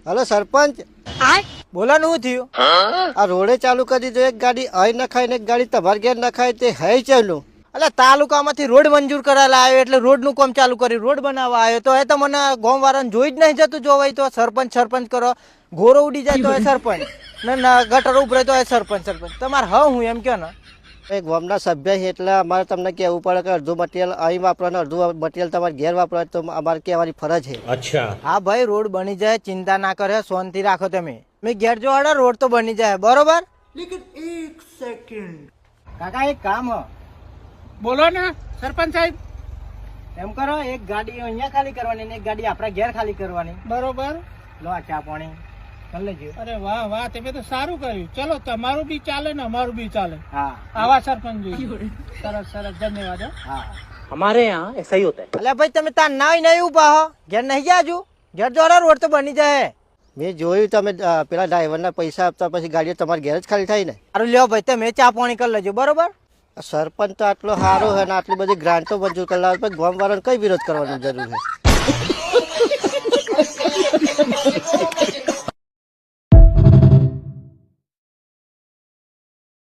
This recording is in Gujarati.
હલો સરપંચ, બોલો ને શું થયું? આ રોડે ચાલુ કરી દીધું, એક ગાડી અહીં નખાય ને એક ગાડી તમારે ઘેર નખાય, તે હે ચાલું. એટલે તાલુકામાંથી રોડ મંજૂર કરાયેલા આવ્યો એટલે રોડ નું કામ ચાલુ કર્યું, રોડ બનાવવા આવ્યો તો એ તો મને ગામ વાળાને જોઈ જ નહીં જતું જોવાય તો સરપંચ કરો, ઘોરો ઉડી જાય તો એ સરપંચ ને ગટર ઉભરે તો એ સરપંચ તમારે હું એમ કે ને એક ગામના સભ્ય છે એટલે અમારે તમને કહેવું પડે કે અડધું મટીરિયલ અહીં વાપરવાનું, અડધું મટીરિયલ તમારે ઘેર વાપરવાનું, તો અમારે કહેવાની ફરજ છે. અચ્છા, હા ભાઈ, રોડ બની જાય, ચિંતા ના કરે, શાંતિ રાખો તમે. મેં ઘેર જો હડો રોડ તો બની જાય બરોબર. લેકિન એક સેકન્ડ કાકા, એક કામ હ. બોલો ને સરપંચ સાહેબ. એમ કરો, એક ગાડી અહીંયા ખાલી કરવાની ને એક ગાડી આપણા ઘેર ખાલી કરવાની. બરોબર. લો આ ચા પાણી કરી લેજો. અરે વાહ વાહ, તમે તો સારું કર્યું. ચલો, તમારું બી ચાલે ને અમારું બી ચાલે. હા આવા સરપંચ જોઈએ. સરસ સરસ, ધન્યવાદ. હા, हमारे यहाँ ऐसा ही होता है. એટલે ભાઈ તમે તાર ના નહીં ઉભા હો, ઘેર નહીં જાજુ, ઘેર જોડો રોડ તો બની જાય. મેં જોયું તમે પેલા ડ્રાઈવરના પૈસા આપતા પછી ગાડીઓ તમારે ઘેર જ ખાલી થાય ને. સારું લ્યો ભાઈ, તમે ચા પાણી કરી લેજો બરોબર. સરપંચ તો આટલો સારો છે ને આટલી બધી ગ્રાન્ટો મંજૂર કરાવે, પણ ગામ વાળાને કઈ વિરોધ કરવાની જરૂર છે?